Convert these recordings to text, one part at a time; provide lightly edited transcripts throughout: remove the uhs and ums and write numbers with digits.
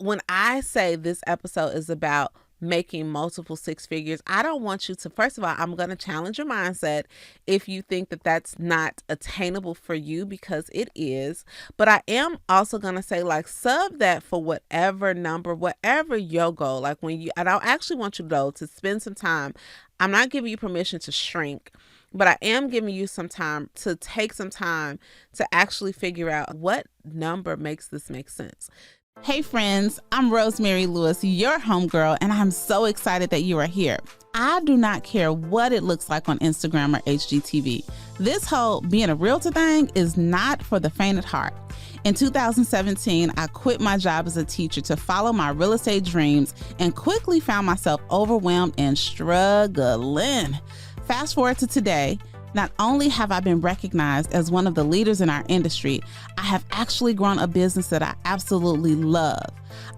when I say this episode is about making multiple six figures, I don't want you to, first of all, I'm going to challenge your mindset if you think that that's not attainable for you, because it is. But I am also going to say, like, sub that for whatever number, whatever your goal. Like, and I actually want you, though, to spend some time. I'm not giving you permission to shrink, but I am giving you some time to take some time to actually figure out what number makes this make sense. Hey friends, I'm Rosemary Lewis, your homegirl, and I'm so excited that you are here. I do not care what it looks like on Instagram or HGTV. This whole being a realtor thing is not for the faint at heart. In 2017, I quit my job as a teacher to follow my real estate dreams and quickly found myself overwhelmed and struggling. Fast forward to today. Not only have I been recognized as one of the leaders in our industry, I have actually grown a business that I absolutely love.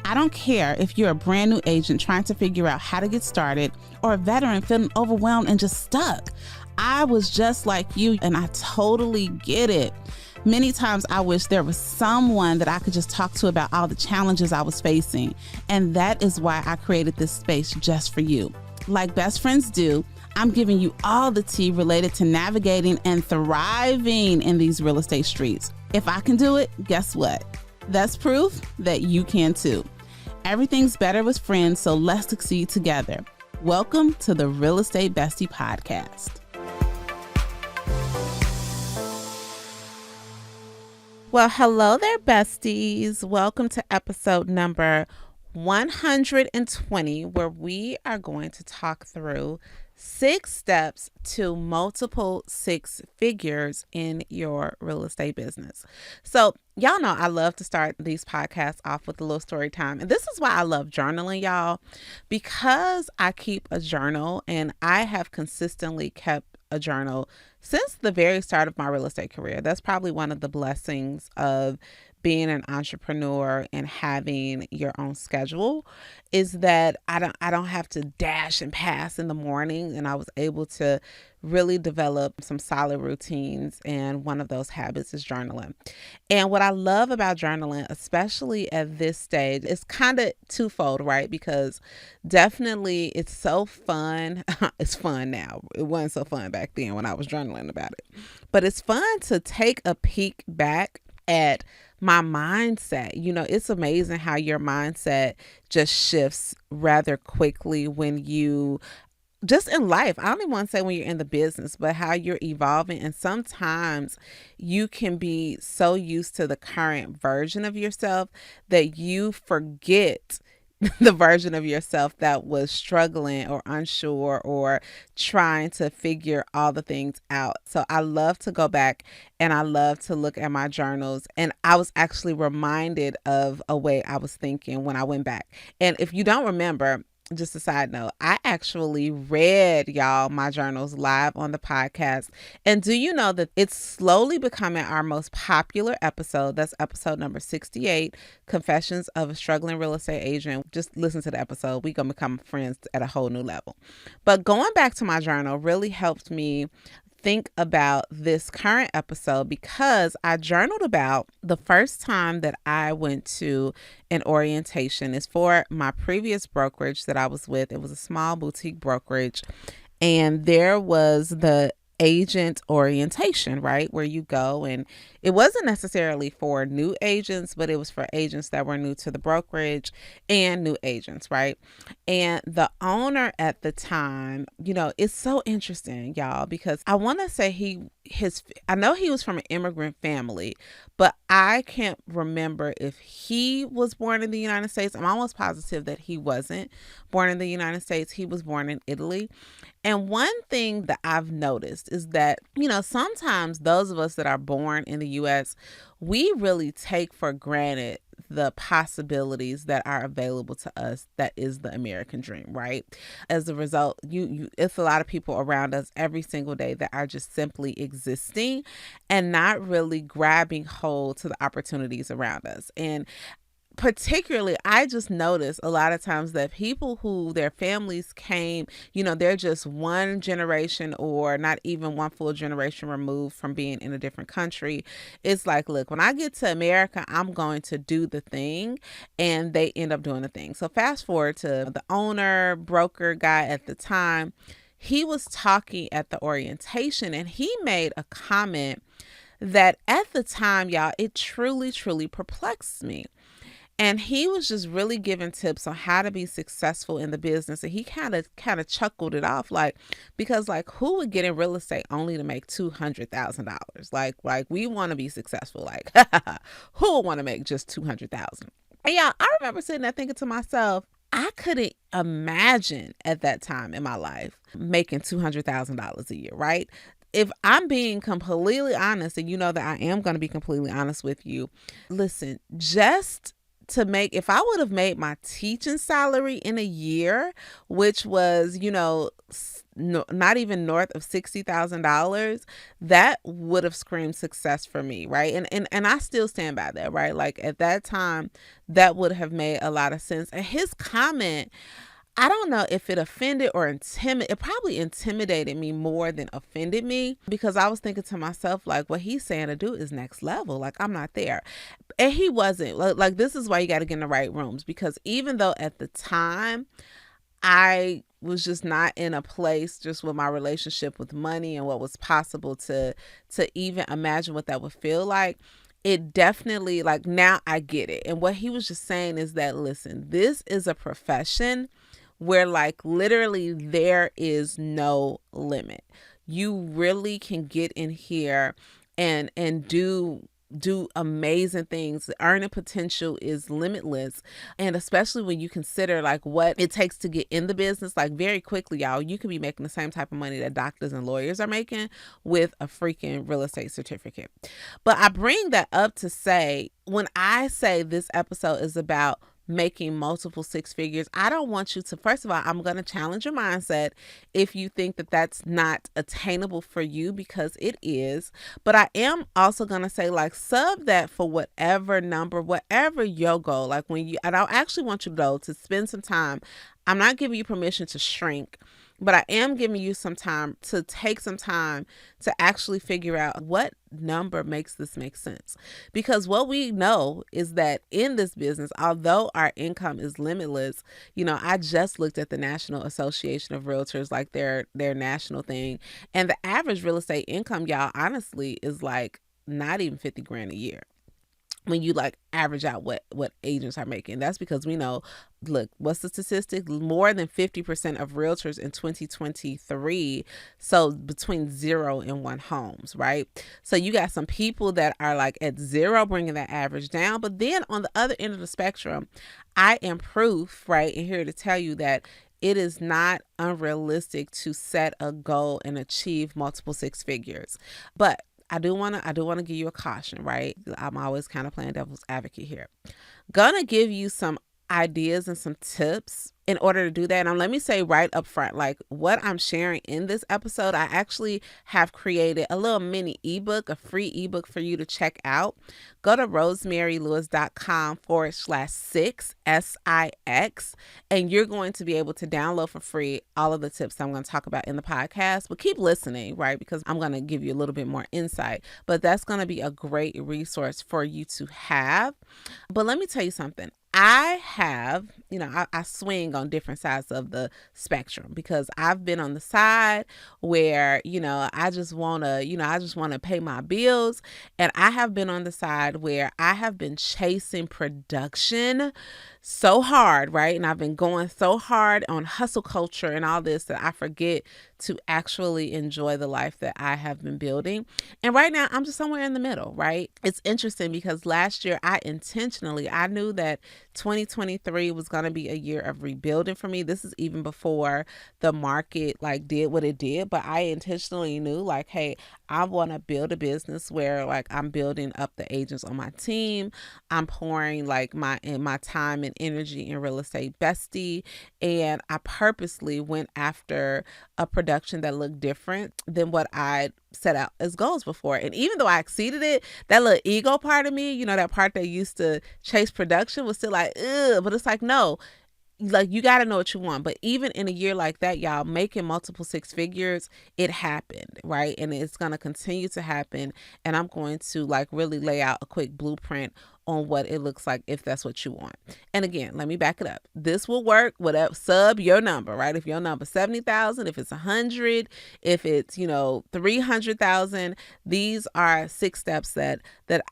I don't care if you're a brand new agent trying to figure out how to get started or a veteran feeling overwhelmed and just stuck. I was just like you, and I totally get it. Many times I wish there was someone that I could just talk to about all the challenges I was facing, and that is why I created this space just for you. Like best friends do, I'm giving you all the tea related to navigating and thriving in these real estate streets. If I can do it, guess what? That's proof that you can too. Everything's better with friends, so let's succeed together. Welcome to the Real Estate Bestie podcast. Well, hello there, besties. Welcome to episode number 120, where we are going to talk through 6 steps to multiple six figures in your real estate business. So y'all know I love to start these podcasts off with a little story time. And this is why I love journaling, y'all, because I keep a journal and I have consistently kept a journal since the very start of my real estate career. That's probably one of the blessings of being an entrepreneur and having your own schedule, is that I don't have to dash and pass in the morning, and I was able to really develop some solid routines, and one of those habits is journaling. And what I love about journaling, especially at this stage, is kind of twofold, right? Because definitely it's so fun. It's fun now. It wasn't so fun back then when I was journaling about it. But it's fun to take a peek back at my mindset. You know, it's amazing how your mindset just shifts rather quickly when you just in life. I don't even want to say when you're in the business, but how you're evolving. And sometimes you can be so used to the current version of yourself that you forget the version of yourself that was struggling or unsure or trying to figure all the things out. So I love to go back and I love to look at my journals. And I was actually reminded of a way I was thinking when I went back. And if you don't remember, just a side note, I actually read y'all my journals live on the podcast. And do you know that it's slowly becoming our most popular episode? That's episode number 68, Confessions of a Struggling Real Estate Agent. Just listen to the episode. We're going to become friends at a whole new level. But going back to my journal really helped me think about this current episode, because I journaled about the first time that I went to an orientation. It's for my previous brokerage that I was with. It was a small boutique brokerage, and there was the agent orientation, right? Where you go, and it wasn't necessarily for new agents, but it was for agents that were new to the brokerage and new agents, right? And the owner at the time, you know, it's so interesting, y'all, because I want to say I know he was from an immigrant family, but I can't remember if he was born in the United States. I'm almost positive that he wasn't born in the United States. He was born in Italy. And one thing that I've noticed is that, you know, sometimes those of us that are born in the U.S., we really take for granted the possibilities that are available to us. That is the American dream, right? As a result, it's a lot of people around us every single day that are just simply existing and not really grabbing hold to the opportunities around us. And particularly, I just noticed a lot of times that people who their families came, they're just one generation or not even one full generation removed from being in a different country. It's like, look, when I get to America, I'm going to do the thing, and they end up doing the thing. So fast forward to the owner, broker guy at the time. He was talking at the orientation, and he made a comment that at the time, y'all, it truly, truly perplexed me. And he was just really giving tips on how to be successful in the business. And he kind of chuckled it off, like, because like, who would get in real estate only to make $200,000? Like we want to be successful. Like, who would want to make just 200,000? And yeah, I remember sitting there thinking to myself, I couldn't imagine at that time in my life making $200,000 a year, right? If I'm being completely honest, and you know that I am going to be completely honest with you, listen, just to make, if I would have made my teaching salary in a year, which was, not even north of $60,000, that would have screamed success for me, right? And I still stand by that, right? Like at that time, that would have made a lot of sense. And his comment, I don't know if it offended or it probably intimidated me more than offended me, because I was thinking to myself, like, what he's saying to do is next level. Like, I'm not there. And he wasn't. Like this is why you got to get in the right rooms, because even though at the time I was just not in a place just with my relationship with money and what was possible to even imagine what that would feel like, it definitely, like, now I get it. And what he was just saying is that, listen, this is a profession where like literally there is no limit. You really can get in here and do amazing things. The earning potential is limitless. And especially when you consider like what it takes to get in the business, like very quickly, y'all, you can be making the same type of money that doctors and lawyers are making with a freaking real estate certificate. But I bring that up to say, when I say this episode is about making multiple six figures, I don't want you to, first of all, I'm going to challenge your mindset if you think that that's not attainable for you, because it is. But I am also going to say, like, sub that for whatever number, whatever your goal. Like and I actually want you to spend some time. I'm not giving you permission to shrink, but I am giving you some time to take some time to actually figure out what number makes this make sense. Because what we know is that in this business, although our income is limitless, I just looked at the National Association of Realtors, like their national thing. And the average real estate income, y'all, honestly, is like not even 50 grand a year when you like average out what agents are making. That's because we know, look, what's the statistic? More than 50% of realtors in 2023 sold between 0 and 1 homes, right? So you got some people that are like at 0, bringing that average down. But then on the other end of the spectrum, I am proof, right, and here to tell you that it is not unrealistic to set a goal and achieve multiple six figures. But I do want to give you a caution, right? I'm always kind of playing devil's advocate here. Gonna give you some ideas and some tips in order to do that. And let me say right up front, like what I'm sharing in this episode, I actually have created a little mini ebook, a free ebook for you to check out. Go to rosemarylewis.com/6, SIX, and you're going to be able to download for free all of the tips I'm going to talk about in the podcast. But keep listening, right? Because I'm going to give you a little bit more insight. But that's going to be a great resource for you to have. But let me tell you something. I have, I swing on different sides of the spectrum, because I've been on the side where, I just want to pay my bills. And I have been on the side where I have been chasing production so hard, right? And I've been going so hard on hustle culture and all this that I forget to actually enjoy the life that I have been building. And right now I'm just somewhere in the middle, right? It's interesting because last year I knew that 2023 was going to be a year of rebuilding for me. This is even before the market like did what it did, but I intentionally knew like, hey, I want to build a business where like I'm building up the agents on my team. I'm pouring like my time and energy in Real Estate Bestie. And I purposely went after a production that looked different than what I set out as goals before. And even though I exceeded it, that little ego part of me, that part that used to chase production was still like, ugh. But it's like, no, like you got to know what you want. But even in a year like that, y'all, making multiple six figures, it happened, right? And it's going to continue to happen. And I'm going to like really lay out a quick blueprint on what it looks like if that's what you want. And again, let me back it up. This will work whatever sub your number, right? If your number 70,000, if it's 100, if it's 300,000, these are 6 steps that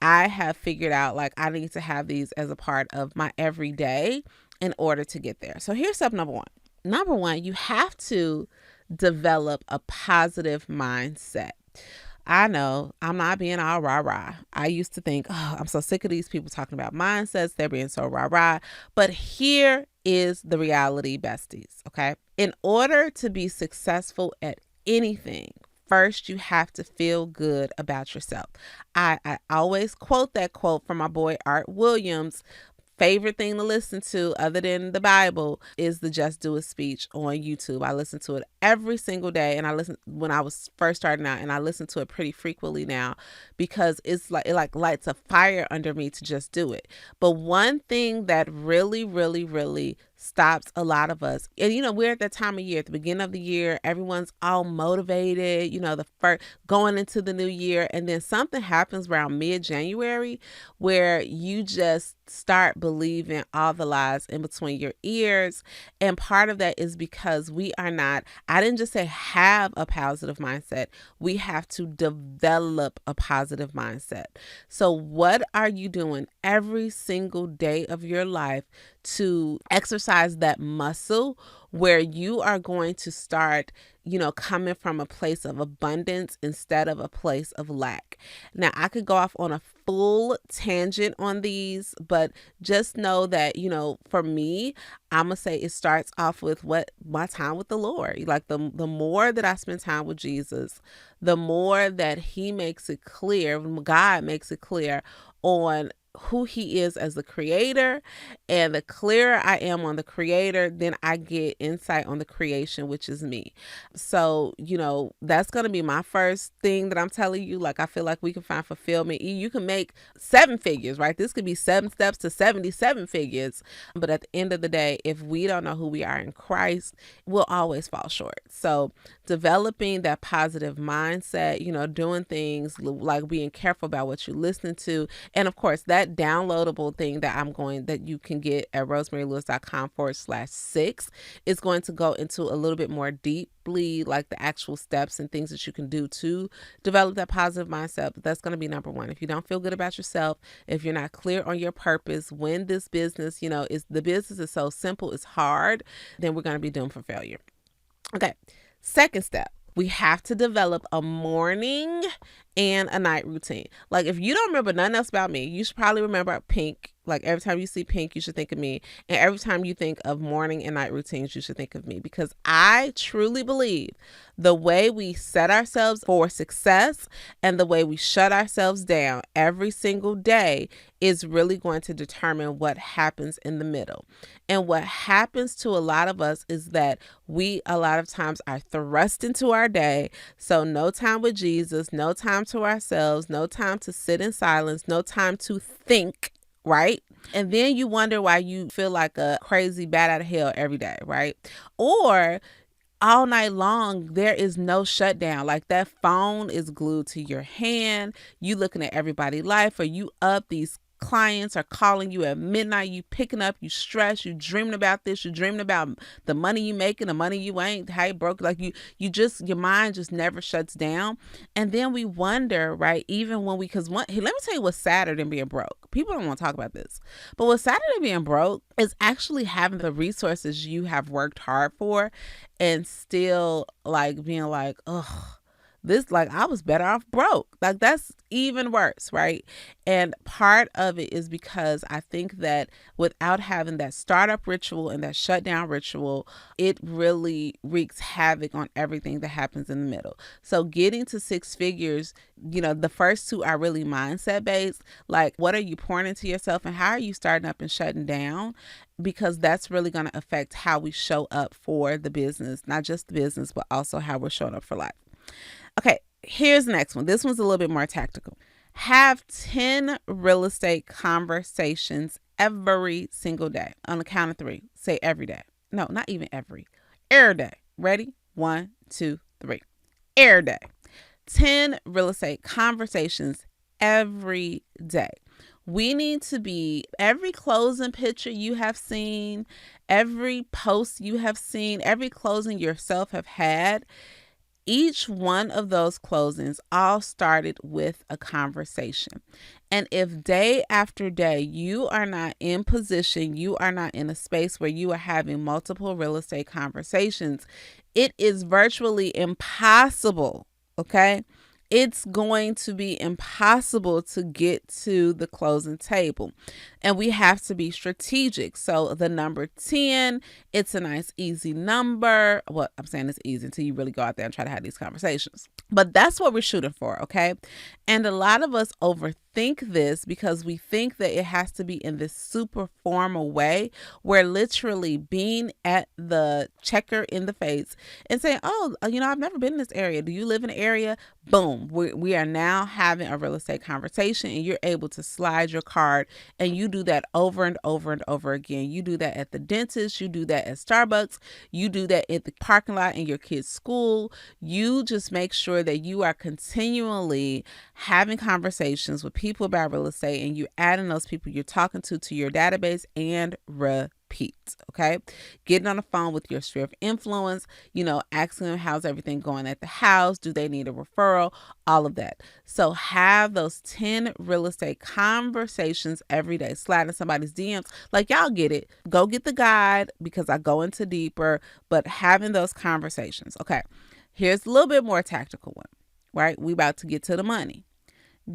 I have figured out. Like I need to have these as a part of my everyday in order to get there. So here's step number 1. Number 1, you have to develop a positive mindset. I know I'm not being all rah-rah. I used to think, oh, I'm so sick of these people talking about mindsets. They're being so rah-rah. But here is the reality, besties, okay? In order to be successful at anything, first, you have to feel good about yourself. I always quote that quote from my boy Art Williams. Favorite thing to listen to other than the Bible is the Just Do It speech on YouTube. I listen to it every single day, and I listened when I was first starting out, and I listen to it pretty frequently now because it lights a fire under me to just do it. But one thing that really, really, really stops a lot of us, and we're at that time of year, at the beginning of the year, everyone's all motivated, the first going into the new year, and then something happens around mid-January where you just start believing all the lies in between your ears. And part of that is because I didn't just say have a positive mindset, we have to develop a positive mindset. So what are you doing every single day of your life to exercise that muscle where you are going to start, coming from a place of abundance instead of a place of lack? Now, I could go off on a full tangent on these, but just know that, for me, I'm going to say it starts off with my time with the Lord. Like the more that I spend time with Jesus, the more that he makes it clear, God makes it clear on who he is as the creator. And the clearer I am on the creator, then I get insight on the creation, which is me. So, that's going to be my first thing that I'm telling you. Like, I feel like we can find fulfillment. You can make 7 figures, right? This could be 7 steps to 77 figures. But at the end of the day, if we don't know who we are in Christ, we'll always fall short. So developing that positive mindset, doing things like being careful about what you're listening to. And of course, that downloadable thing that you can get at rosemarylewis.com/6 is going to go into a little bit more deeply, like the actual steps and things that you can do to develop that positive mindset. But that's going to be number 1. If you don't feel good about yourself, if you're not clear on your purpose, when this business, the business is so simple, it's hard, then we're going to be doomed for failure. Okay. Second step, we have to develop a morning and a night routine. Like if you don't remember nothing else about me, you should probably remember pink. Like every time you see pink, you should think of me. And every time you think of morning and night routines, you should think of me, because I truly believe the way we set ourselves for success and the way we shut ourselves down every single day is really going to determine what happens in the middle. And what happens to a lot of us is that we a lot of times are thrust into our day. So no time with Jesus, no time to ourselves, no time to sit in silence, no time to think, right? And then you wonder why you feel like a crazy bat out of hell every day, right? Or all night long, there is no shutdown. Like that phone is glued to your hand. You looking at everybody's life, or you up, these clients are calling you at midnight, you picking up, you stress, you dreaming about this, you dreaming about the money you making, the money you ain't, how you broke, like your mind just never shuts down. And then we wonder, right, even when let me tell you what's sadder than being broke. People don't want to talk about this, but what's sadder than being broke is actually having the resources you have worked hard for and still like being like, ugh, this, like, I was better off broke. Like, that's even worse, right? And part of it is because I think that without having that startup ritual and that shutdown ritual, it really wreaks havoc on everything that happens in the middle. So getting to 6 figures, the first 2 are really mindset based. Like, what are you pouring into yourself and how are you starting up and shutting down? Because that's really going to affect how we show up for the business, not just the business, but also how we're showing up for life. Okay, Here's the next one. This one's a little bit more tactical. Have 10 real estate conversations every single day. On the count of three, say every day. No, not even every day. Ready? One, two, three. Every day. 10 real estate conversations every day. We need to be every closing picture you have seen, every post you have seen, every closing yourself have had. Each one of those closings all started with a conversation. And if day after day you are not in position, you are not in a space where you are having multiple real estate conversations, it is virtually impossible, okay? It's going to be impossible to get to the closing table. And we have to be strategic. So the number 10, it's a nice, easy number. Well, I'm saying it's easy until you really go out there and try to have these conversations. But that's what we're shooting for, okay? And a lot of us overthink this because we think that it has to be in this super formal way where literally being at the checker in the face and saying, oh, I've never been in this area. Do you live in an area? Boom. We are now having a real estate conversation, and you're able to slide your card, and you do that over and over and over again. You do that at the dentist. You do that at Starbucks. You do that at the parking lot in your kid's school. You just make sure that you are continually having conversations with people about real estate, and you're adding those people you're talking to your database and repeat. Okay. Getting on the phone with your sphere of influence, asking them how's everything going at the house. Do they need a referral? All of that. So have those 10 real estate conversations every day. Slide in somebody's DMs. Like, y'all get it. Go get the guide because I go into deeper, but having those conversations. Okay. Here's a little bit more tactical one, right? We about to get to the money.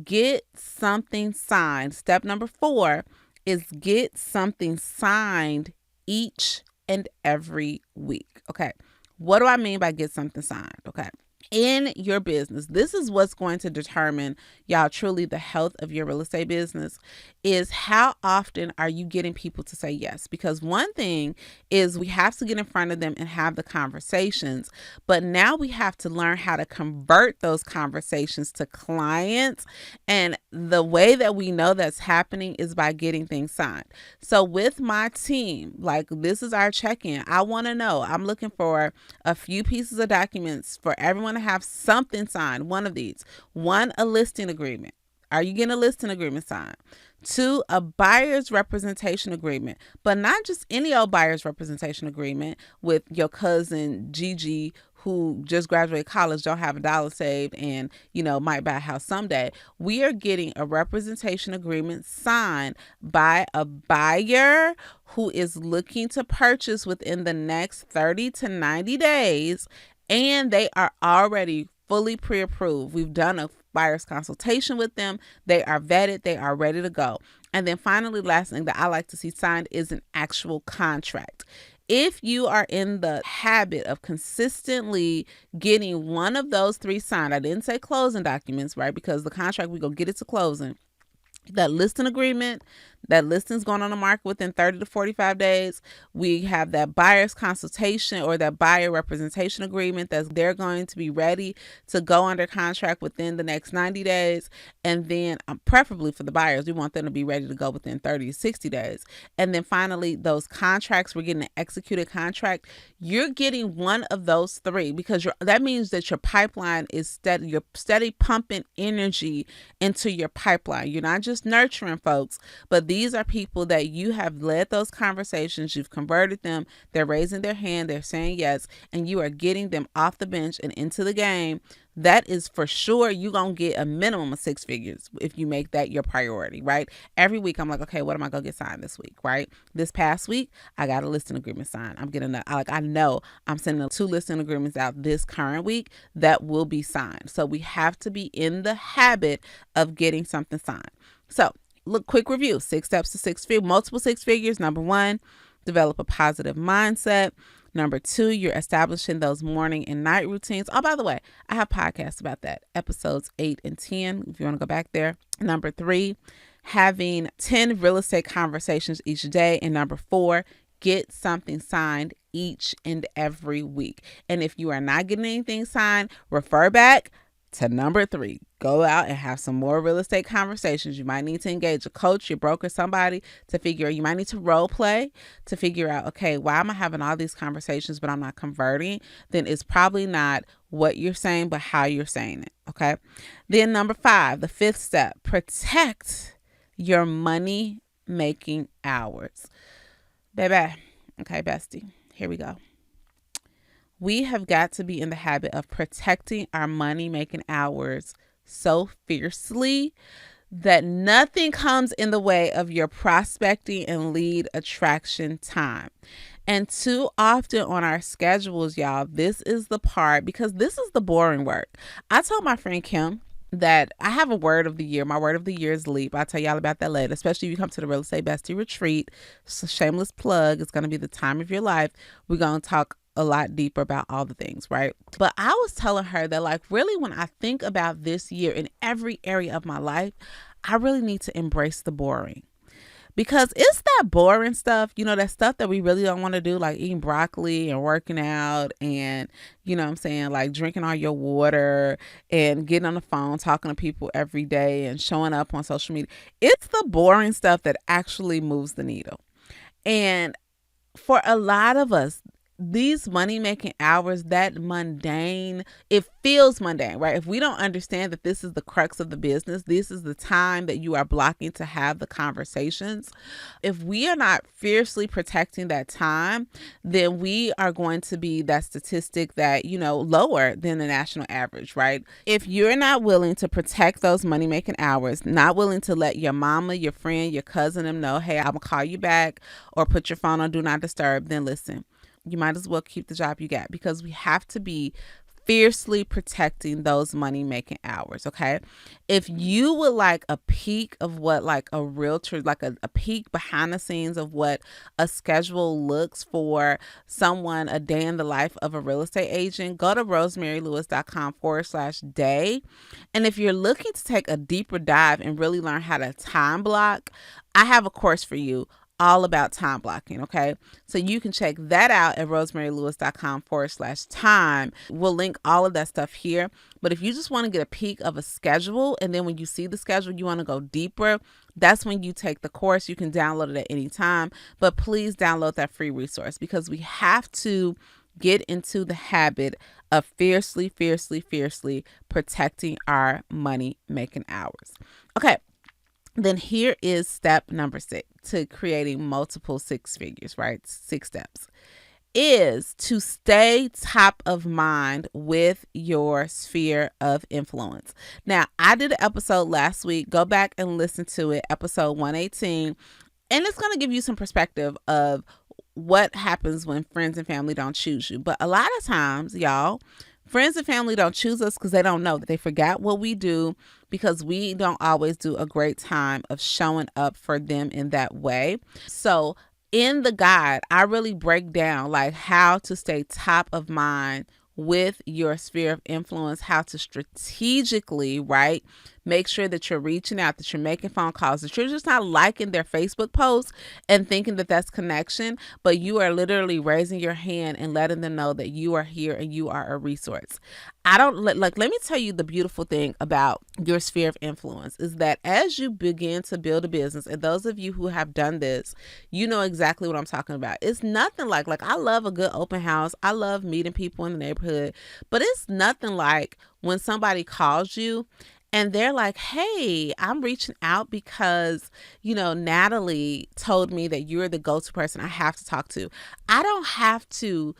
Get something signed. Step number 4 is get something signed each and every week. Okay. What do I mean by get something signed? Okay. In your business, this is what's going to determine, y'all, truly the health of your real estate business is how often are you getting people to say yes? Because one thing is we have to get in front of them and have the conversations, but now we have to learn how to convert those conversations to clients. And the way that we know that's happening is by getting things signed. So with my team, like this is our check-in. I want to know, I'm looking for a few pieces of documents for everyone to have something signed. One of these. 1, a listing agreement. Are you getting a listing agreement signed? 2, a buyer's representation agreement, but not just any old buyer's representation agreement with your cousin Gigi who just graduated college, don't have $1 saved, and might buy a house someday. We are getting a representation agreement signed by a buyer who is looking to purchase within the next 30 to 90 days, and they are already fully pre-approved. We've done a buyer's consultation with them. They are vetted. They are ready to go. And then finally, last thing that I like to see signed is an actual contract. If you are in the habit of consistently getting one of those 3 signed, I didn't say closing documents, right? Because the contract, we go get it to closing. That listing agreement, that listing's going on the market within 30 to 45 days. We have that buyer's consultation or that buyer representation agreement that they're going to be ready to go under contract within the next 90 days. And then preferably for the buyers, we want them to be ready to go within 30 to 60 days. And then finally, those contracts, we're getting an executed contract. You're getting one of those 3 because that means that your pipeline is steady. You're steady pumping energy into your pipeline. You're not just nurturing folks, but these are people that you have led those conversations, you've converted them, they're raising their hand, they're saying yes, and you are getting them off the bench and into the game. That is for sure. You're going to get a minimum of 6 figures if you make that your priority, right? Every week I'm like, okay, what am I going to get signed this week, right? This past week, I got a listing agreement signed. I'm getting I know I'm sending 2 listing agreements out this current week that will be signed. So we have to be in the habit of getting something signed. So look, quick review, 6 steps to 6 figures, multiple 6 figures. Number 1, develop a positive mindset. Number 2, you're establishing those morning and night routines. Oh, by the way, I have podcasts about that, episodes 8 and 10, if you want to go back there. Number 3, having 10 real estate conversations each day. And number 4, get something signed each and every week. And if you are not getting anything signed, refer back to number 3, go out and have some more real estate conversations. You might need to engage a coach, your broker, somebody to figure out. You might need to role play to figure out, okay, why am I having all these conversations but I'm not converting? Then it's probably not what you're saying, but how you're saying it. Okay. Then number 5, the 5th step, protect your money making hours. Baby. Okay, bestie. Here we go. We have got to be in the habit of protecting our money making hours so fiercely that nothing comes in the way of your prospecting and lead attraction time. And too often on our schedules, y'all, this is the part, because this is the boring work. I told my friend Kim that I have a word of the year. My word of the year is leap. I'll tell y'all about that later, especially if you come to the Real Estate Bestie Retreat. So shameless plug. It's going to be the time of your life. We're going to talk a lot deeper about all the things, right? But I was telling her that, like, really, when I think about this year in every area of my life, I really need to embrace the boring. Because it's that boring stuff, that stuff that we really don't want to do, like eating broccoli and working out and, like drinking all your water and getting on the phone, talking to people every day and showing up on social media. It's the boring stuff that actually moves the needle. And for a lot of us, these money making hours, that mundane, it feels mundane, right? If we don't understand that this is the crux of the business, this is the time that you are blocking to have the conversations. If we are not fiercely protecting that time, then we are going to be that statistic that, lower than the national average, right? If you're not willing to protect those money making hours, not willing to let your mama, your friend, your cousin, them know, hey, I'm gonna call you back, or put your phone on do not disturb, then listen, you might as well keep the job you got, because we have to be fiercely protecting those money making hours. Okay. If you would like a peek of what like a realtor, like a peek behind the scenes of what a schedule looks for someone, a day in the life of a real estate agent, go to rosemarylewis.com/day. And if you're looking to take a deeper dive and really learn how to time block, I have a course for you all about time blocking. Okay. So you can check that out at rosemarylewis.com/time. We'll link all of that stuff here. But if you just want to get a peek of a schedule, and then when you see the schedule, you want to go deeper, that's when you take the course. You can download it at any time, but please download that free resource, because we have to get into the habit of fiercely protecting our money making hours. Okay. Then here is step number 6 to creating multiple 6 figures, right? 6 steps is to stay top of mind with your sphere of influence. Now, I did an episode last week. Go back and listen to it, episode 118. And it's going to give you some perspective of what happens when friends and family don't choose you. But a lot of times, y'all, friends and family don't choose us because they don't know. They forgot what we do, because we don't always do a great time of showing up for them in that way. So in the guide, I really break down like how to stay top of mind with your sphere of influence, how to strategically, right, make sure that you're reaching out, that you're making phone calls, that you're just not liking their Facebook posts and thinking that that's connection, but you are literally raising your hand and letting them know that you are here and you are a resource. Let me tell you the beautiful thing about your sphere of influence is that as you begin to build a business, and those of you who have done this, you know exactly what I'm talking about. It's nothing like I love a good open house. I love meeting people in the neighborhood, but it's nothing like when somebody calls you and they're like, hey, I'm reaching out because, Natalie told me that you're the go-to person I have to talk to. I don't have to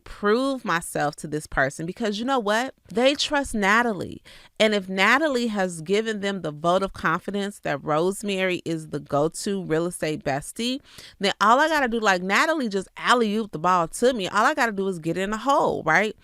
prove myself to this person, because you know what? They trust Natalie. And if Natalie has given them the vote of confidence that Rosemary is the go-to real estate bestie, then all I got to do, Natalie just alley-oop the ball to me. All I got to do is get in a hole, right?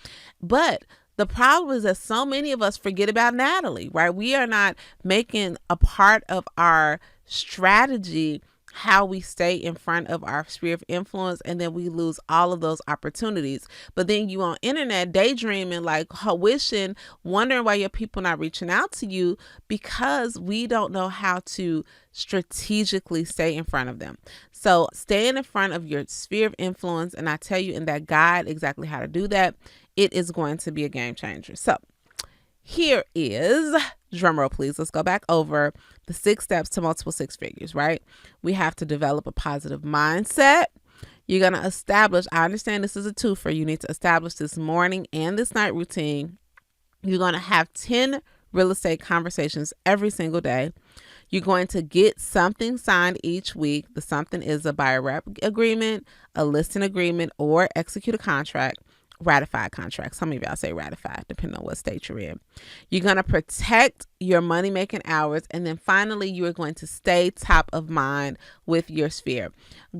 But the problem is that so many of us forget about Natalie, right? We are not making a part of our strategy how we stay in front of our sphere of influence, and then we lose all of those opportunities. But then you on internet daydreaming, wishing, wondering why your people not reaching out to you, because we don't know how to strategically stay in front of them. So staying in front of your sphere of influence, and I tell you in that guide exactly how to do that, it is going to be a game changer. So here is, drumroll please, let's go back over the 6 steps to multiple 6 figures, right? We have to develop a positive mindset. You're going to establish, I understand this is a twofer, you need to establish this morning and this night routine. You're going to have 10 real estate conversations every single day. You're going to get something signed each week. The something is a buyer rep agreement, a listing agreement, or execute a contract. Ratified contract. Some of y'all say ratified, depending on what state you're in. You're going to protect your money-making hours. And then finally, you are going to stay top of mind with your sphere.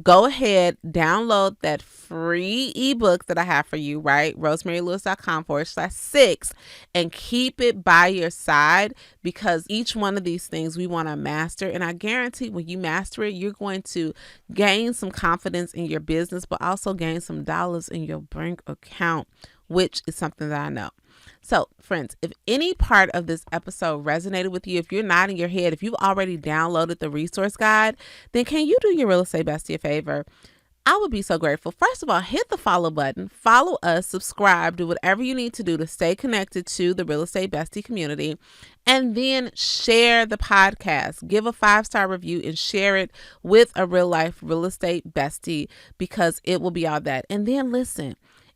Go ahead, download that free ebook that I have for you, right? rosemarylewis.com/6, and keep it by your side, because each one of these things we want to master. And I guarantee when you master it, you're going to gain some confidence in your business, but also gain some dollars in your bank account, which is something that I know. So, friends, if any part of this episode resonated with you, if you're nodding your head, if you've already downloaded the resource guide, then can you do your real estate bestie a favor? I would be so grateful. First of all, hit the follow button, follow us, subscribe, do whatever you need to do to stay connected to the Real Estate Bestie community, and then share the podcast. Give a 5-star review and share it with a real life real estate bestie, because it will be all that. And then listen,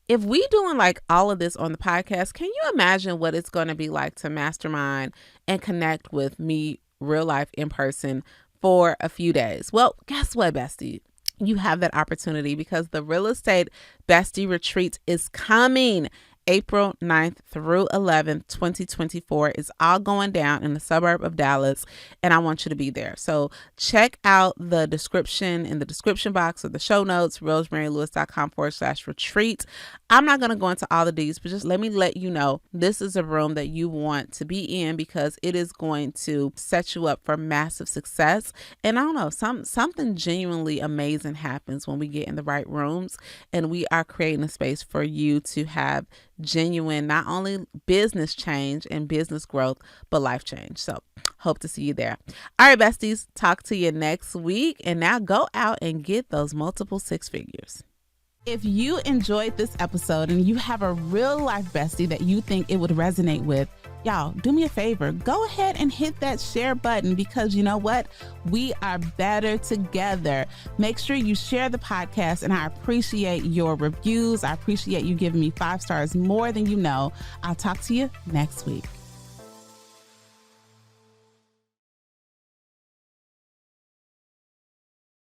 if we doing like all of this on the podcast, can you imagine what it's going to be like to mastermind and connect with me real life in person for a few days? Well, guess what, bestie? You have that opportunity, because the Real Estate Bestie Retreat is coming April 9th through 11th, 2024. It's all going down in the suburb of Dallas, and I want you to be there. So check out the description in the description box or the show notes, rosemarylewis.com/retreat. I'm not going to go into all the details, but just let me let you know this is a room that you want to be in, because it is going to set you up for massive success. And I don't know, something genuinely amazing happens when we get in the right rooms, and we are creating a space for you to have genuine, not only business change and business growth, but life change. So hope to see you there. All right, besties, talk to you next week. And now go out and get those multiple 6 figures. If you enjoyed this episode and you have a real life bestie that you think it would resonate with, y'all, do me a favor. Go ahead and hit that share button, because you know what? We are better together. Make sure you share the podcast, and I appreciate your reviews. I appreciate you giving me 5 stars more than you know. I'll talk to you next week.